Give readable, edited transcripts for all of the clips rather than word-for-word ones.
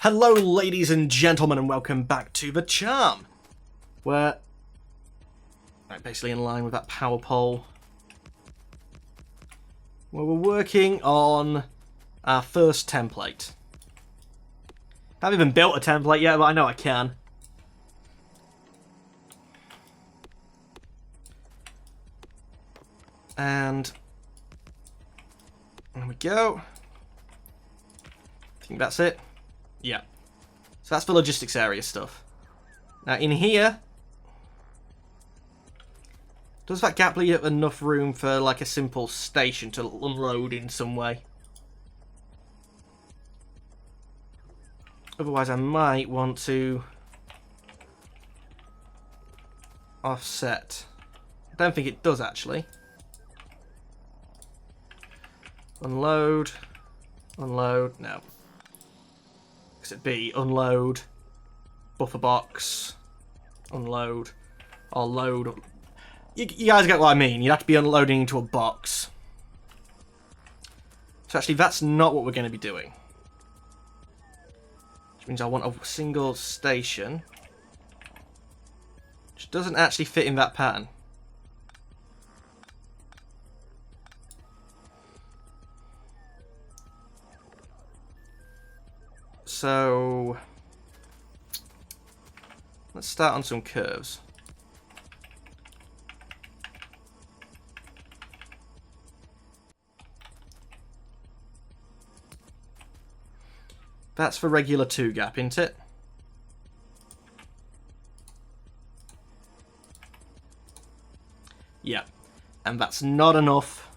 Hello ladies and gentlemen and welcome back to The Charm. We're basically in line with that power pole. Where we're working on our first template. I haven't even built a template yet, but I know I can. And there we go. I think that's it. Yeah. So that's the logistics area stuff. Now in here, does that gap leave up enough room for like a simple station to unload in some way? Otherwise I might want to offset. I don't think it does actually. Unload. Unload. No. Because it'd be unload. Buffer box. Unload. Or load. You guys get what I mean. You'd have to be unloading into a box. So actually that's not what we're going to be doing. Which means I want a single station. Which doesn't actually fit in that pattern. So let's start on some curves. That's for regular 2 gap, isn't it? Yeah. And that's not enough.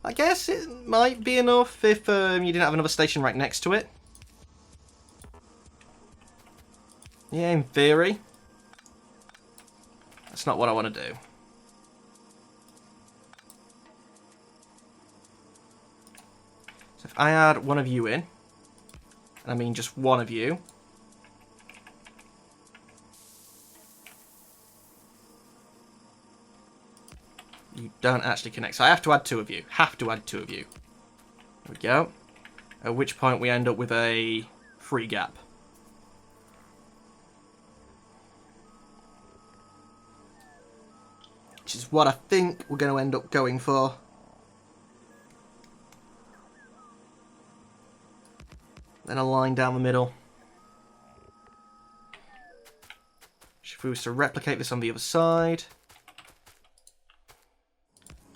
I guess it might be enough if you didn't have another station right next to it. Yeah, in theory. That's not what I want to do. So if I add one of you in, and I mean just one of you, you don't actually connect. So I have to add 2 of you. Have to add 2 of you. There we go. At which point we end up with a free gap. Which is what I think we're going to end up going for. Then a line down the middle. If we was to replicate this on the other side.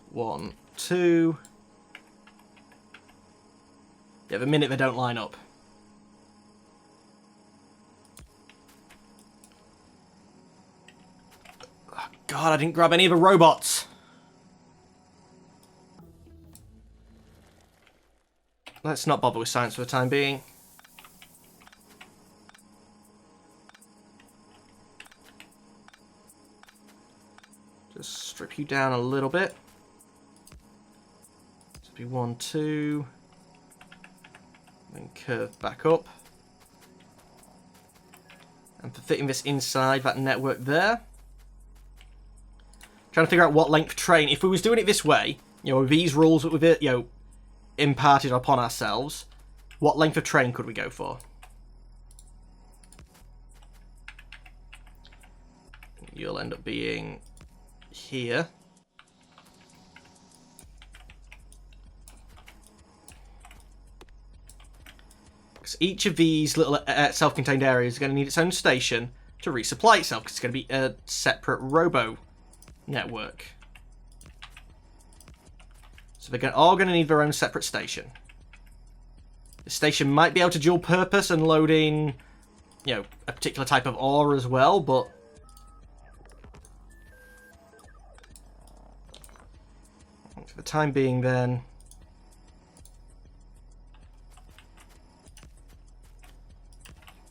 1, 2. Yeah, the minute they don't line up. God, I didn't grab any of the robots. Let's not bother with science for the time being. Just strip you down a little bit. So be 1, 2. Then curve back up. And for fitting this inside that network there. Trying to figure out what length train. If we was doing it this way, you know, with these rules that we've, imparted upon ourselves, what length of train could we go for? You'll end up being here. Because each of these little self-contained areas is going to need its own station to resupply itself, because it's going to be a separate robo network. So they're all going to need their own separate station. The station might be able to dual purpose and load in, a particular type of ore as well, but for the time being then,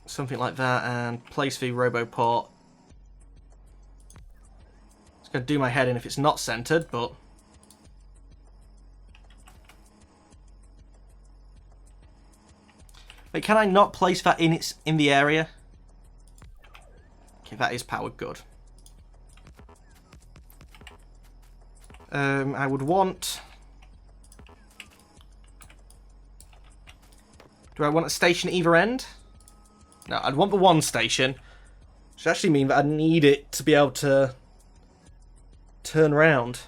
something like that, and place the roboport. Going to do my head in if it's not centered, but wait, can I not place that in the area? Okay, that is powered. Good. I would want Do I want a station at either end? Now, I'd want the one station, which would actually mean that I'd need it to be able to turn around.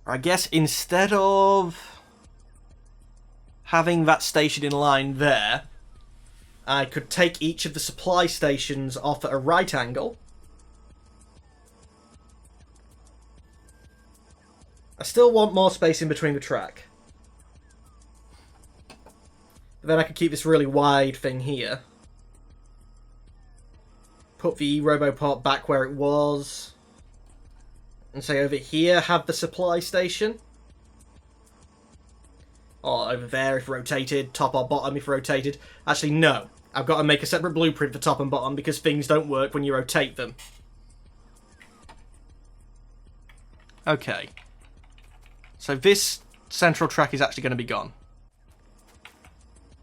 I guess instead of having that station in line there, I could take each of the supply stations off at a right angle. I still want more space in between the track. But then I could keep this really wide thing here. Put the Roboport back where it was. And say over here, have the supply station. Or over there if rotated, top or bottom if rotated. Actually, no. I've got to make a separate blueprint for top and bottom because things don't work when you rotate them. Okay. So this central track is actually going to be gone.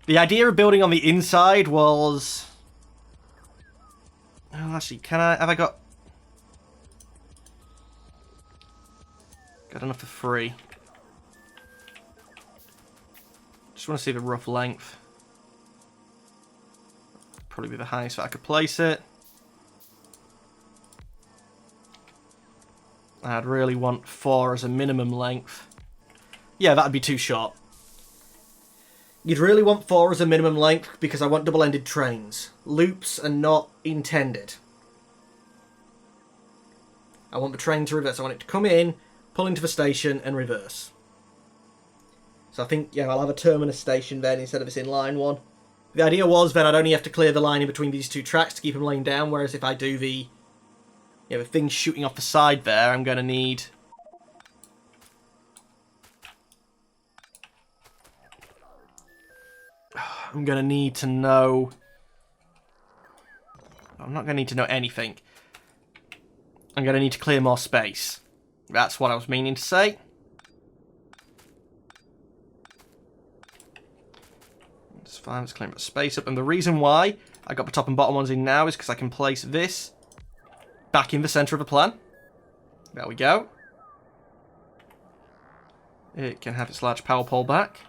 The idea of building on the inside was... Oh, actually, have I got enough for free? Just want to see the rough length. Probably be the highest that I could place it. I'd really want 4 as a minimum length. Yeah, that'd be too short. You'd really want 4 as a minimum length because I want double-ended trains. Loops are not intended. I want the train to reverse. I want it to come in, pull into the station, and reverse. So I think, yeah, I'll have a terminus station then instead of this inline one. The idea was then I'd only have to clear the line in between these two tracks to keep them laying down, whereas if I do the... Yeah, the thing shooting off the side there, I'm going to need... I'm going to need to know... I'm not going to need to know anything. I'm going to need to clear more space. That's what I was meaning to say. It's fine, let's clear the space up. And the reason why I got the top and bottom ones in now is because I can place this back in the centre of the plan. There we go. It can have its large power pole back.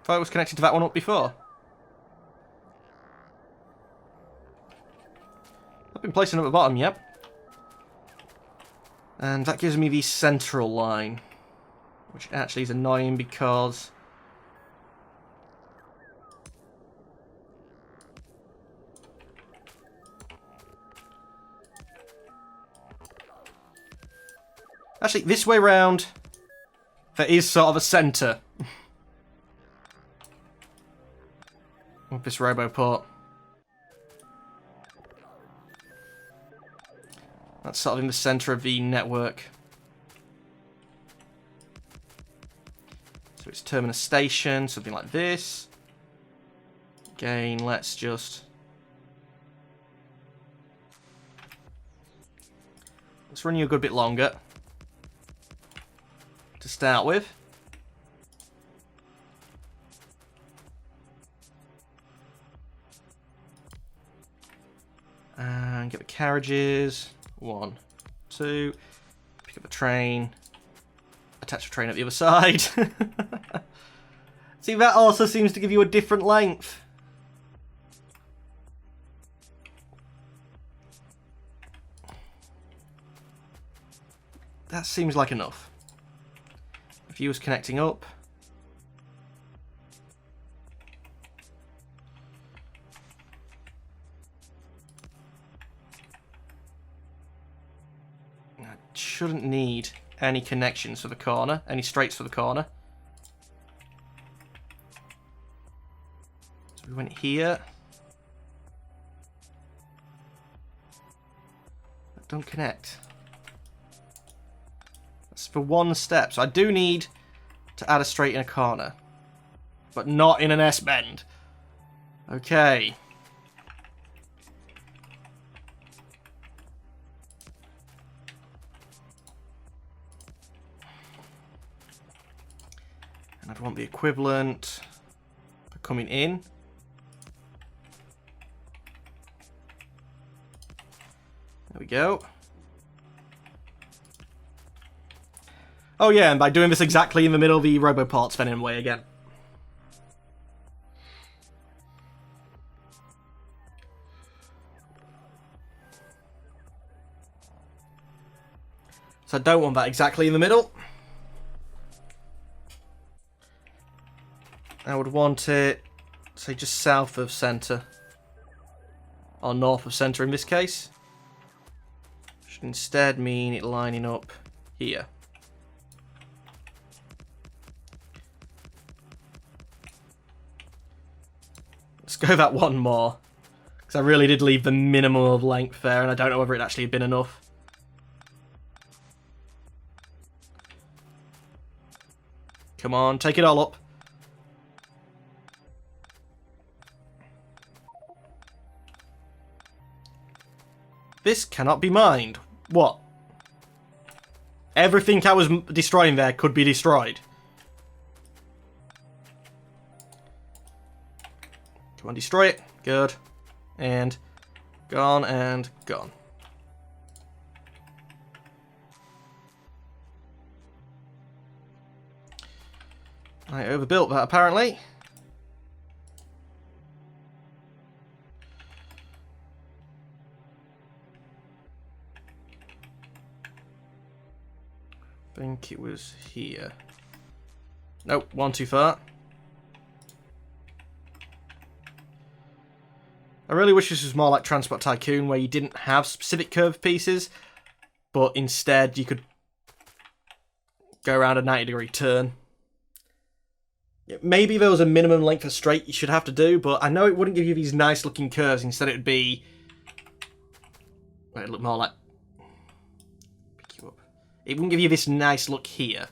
Thought it was connected to that one up before. I've been placing it at the bottom, yep. And that gives me the central line, which actually is annoying because... Actually, this way round, there is sort of a centre. With this Roboport. That's sort of in the centre of the network. So it's terminus station, something like this. Again, let's just... Let's run you a good bit longer. To start with. And get the carriages. 1, 2. Pick up the train. Attach the train at the other side. See, that also seems to give you a different length. That seems like enough. If you was connecting up. Shouldn't need any connections for the corner, any straights for the corner. So we went here. That don't connect. That's for one step. So I do need to add a straight in a corner, but not in an S-bend. Okay. And I'd want the equivalent for coming in. There we go. Oh yeah, and by doing this exactly in the middle, the Roboport's fending away again. So I don't want that exactly in the middle. I would want it, say, just south of centre. Or north of centre in this case. Should instead mean it lining up here. Let's go that one more. Because I really did leave the minimum of length there, and I don't know whether it actually had been enough. Come on, take it all up. This cannot be mined. What? Everything I was destroying there could be destroyed. Come on, destroy it. Good. And gone and gone. I overbuilt that apparently. I think it was here. Nope, one too far. I really wish this was more like Transport Tycoon, where you didn't have specific curved pieces, but instead you could go around a 90-degree turn. Maybe there was a minimum length of straight you should have to do, but I know it wouldn't give you these nice looking curves. Instead it would be... It'd look more like... Pick you up. It wouldn't give you this nice look here.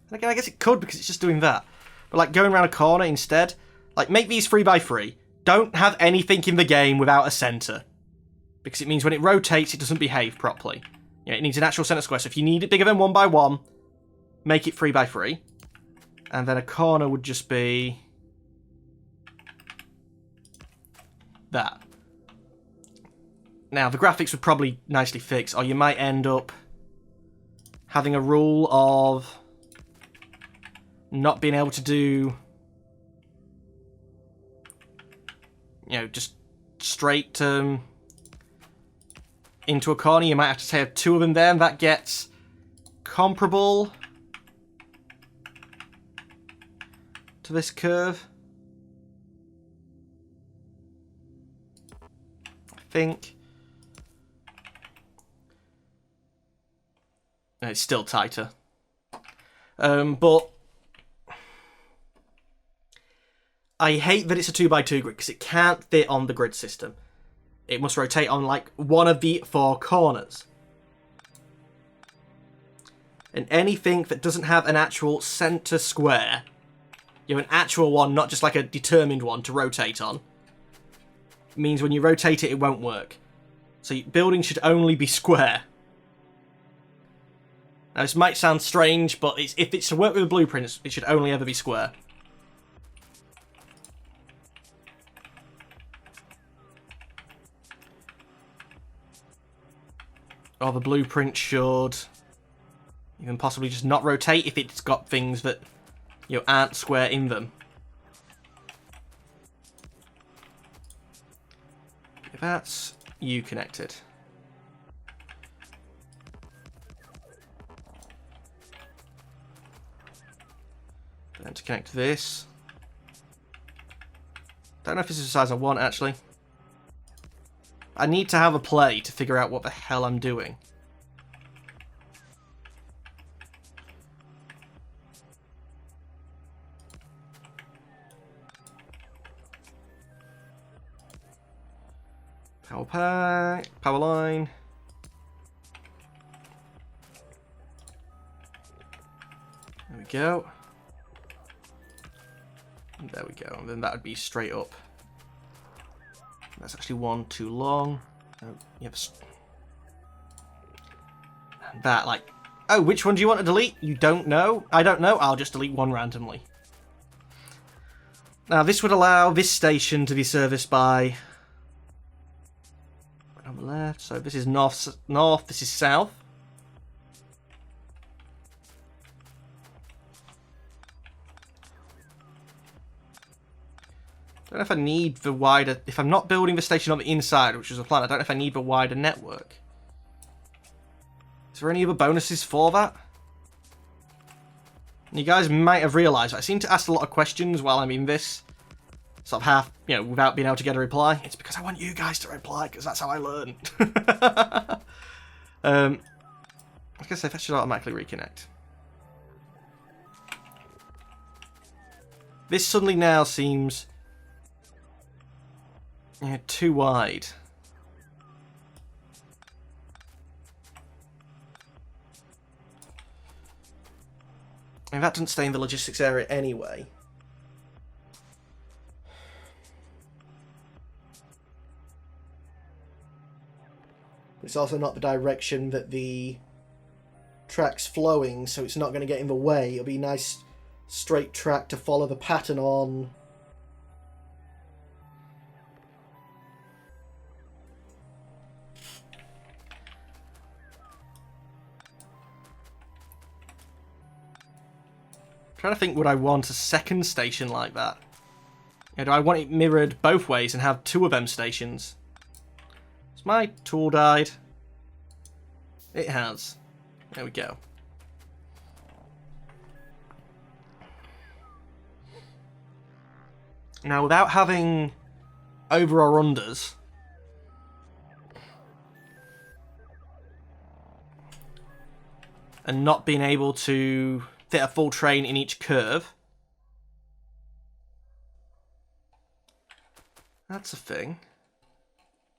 And again, I guess it could because it's just doing that. But like going around a corner instead, like make these 3x3. Don't have anything in the game without a centre. Because it means when it rotates, it doesn't behave properly. Yeah, it needs an actual centre square. So if you need it bigger than 1x1, make it 3x3. And then a corner would just be that. Now, the graphics would probably nicely fix, or you might end up having a rule of not being able to do, you know, just straight into a corner. You might have to have two of them there, and that gets comparable to this curve. I think. No, it's still tighter. But I hate that it's a 2x2 grid because it can't fit on the grid system. It must rotate on like one of the four corners. And anything that doesn't have an actual center square, you have an actual one, not just like a determined one to rotate on, means when you rotate it, it won't work. So buildings should only be square. Now this might sound strange, but if it's to work with the blueprints, it should only ever be square. Or the blueprint should even possibly just not rotate if it's got things that, you know, aren't square in them. That's you connected. Then to connect this. Don't know if this is the size I want, actually. I need to have a play to figure out what the hell I'm doing. Power pack, power line. There we go. And there we go. And then that would be straight up. That's actually one too long. Oh, yep. And that, like... Oh, which one do you want to delete? You don't know? I don't know. I'll just delete one randomly. Now, this would allow this station to be serviced by... on the left. So this is north, this is south. don't know if I need the wider... If I'm not building the station on the inside, which is the plan, I don't know if I need the wider network. Is there any other bonuses for that? You guys might have realised I seem to ask a lot of questions while I'm in this. Sort of half, you know, without being able to get a reply. It's because I want you guys to reply, because that's how I learn. I guess if I should automatically reconnect. This suddenly now seems... yeah, too wide. I mean, that doesn't stay in the logistics area anyway. It's also not the direction that the track's flowing, so it's not going to get in the way. It'll be a nice straight track to follow the pattern on. I'm trying to think, would I want a second station like that? Do I want it mirrored both ways and have two of them stations? Has my tool died? It has. There we go. Now, without having over or unders, and not being able to fit a full train in each curve, that's a thing.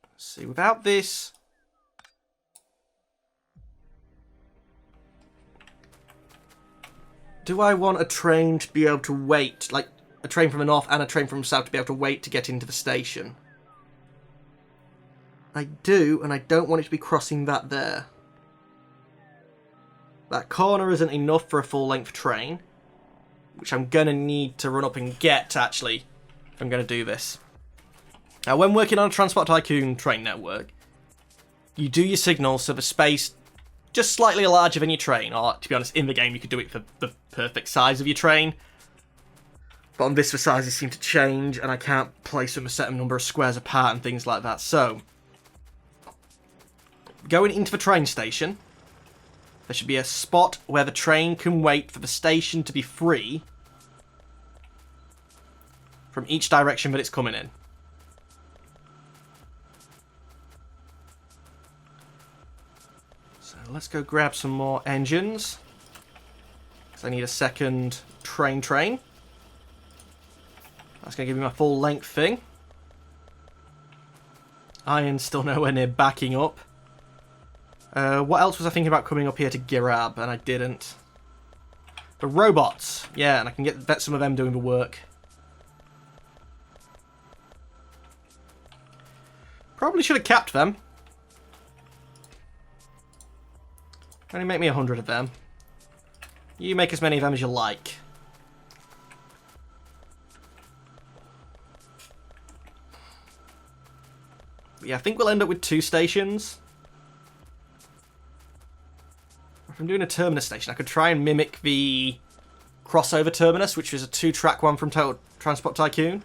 Let's see, without this... do I want a train to be able to wait, like a train from the north and a train from the south to be able to wait to get into the station? I do, and I don't want it to be crossing that there. That corner isn't enough for a full-length train, which I'm going to need to run up and get, actually, if I'm going to do this. Now, when working on a Transport Tycoon train network, you do your signals so the space just slightly larger than your train, or, to be honest, in the game you could do it for the perfect size of your train. But on this, the sizes seem to change, and I can't place them a certain number of squares apart and things like that. So, going into the train station, there should be a spot where the train can wait for the station to be free from each direction that it's coming in. So let's go grab some more engines, because I need a second train. That's going to give me my full length thing. Iron's still nowhere near backing up. What else was I thinking about coming up here to grab, and I didn't? The robots. Yeah, and I can bet some of them doing the work. Probably should have capped them. Only make me 100 of them. You make as many of them as you like. But yeah, I think we'll end up with 2 stations. If I'm doing a terminus station, I could try and mimic the crossover terminus, which is a 2-track one from Total Transport Tycoon.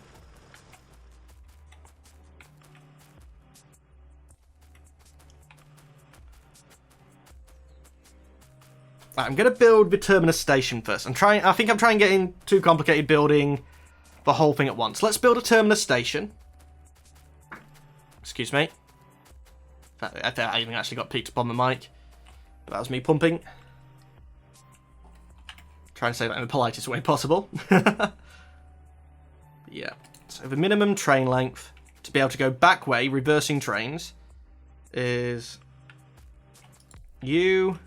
Right, I'm going to build the terminus station first. I think I'm trying getting too complicated building the whole thing at once. Let's build a terminus station. Excuse me. I think I even actually got picked up on the mic. But that was me pumping. Try and say that in the politest way possible. Yeah. So the minimum train length to be able to go back way, reversing trains, is you,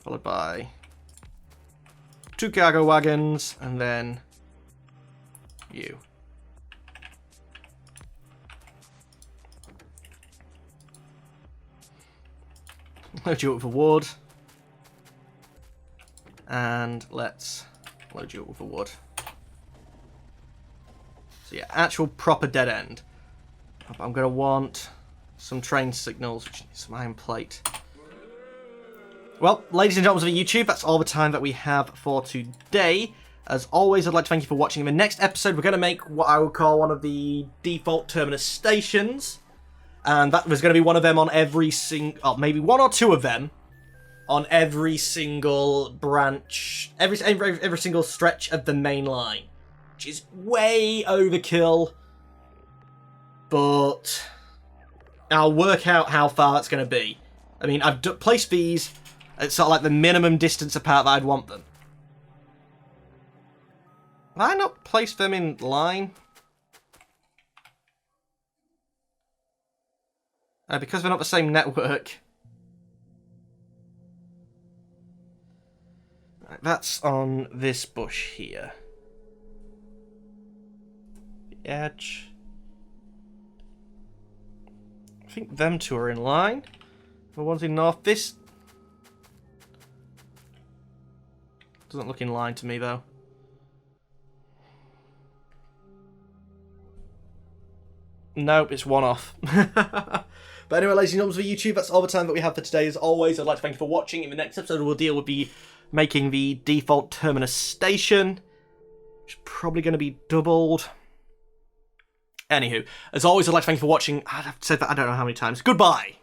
followed by 2 cargo wagons, and then you. Load you up with a wood. And let's load you up with a wood. So yeah, actual proper dead end. I'm going to want some train signals, which needs some iron plate. Well, ladies and gentlemen of YouTube, that's all the time that we have for today. As always, I'd like to thank you for watching. In the next episode, we're going to make what I would call one of the default terminus stations. And that was going to be one of them on every single... Oh, maybe one or two of them on every single branch, every single stretch of the main line. Which is way overkill. But I'll work out how far that's going to be. I mean, I've placed these at sort of like the minimum distance apart that I'd want them. Have I not placed them in line? Because they're not the same network. Right, that's on this bush here. The edge. I think them two are in line. The ones in north. This doesn't look in line to me, though. Nope, it's one off. But anyway, ladies and gentlemen, for YouTube, that's all the time that we have for today. As always, I'd like to thank you for watching. In the next episode, we'll be making the default terminus station, which is probably going to be doubled. Anywho, as always, I'd like to thank you for watching. I've said that I don't know how many times. Goodbye!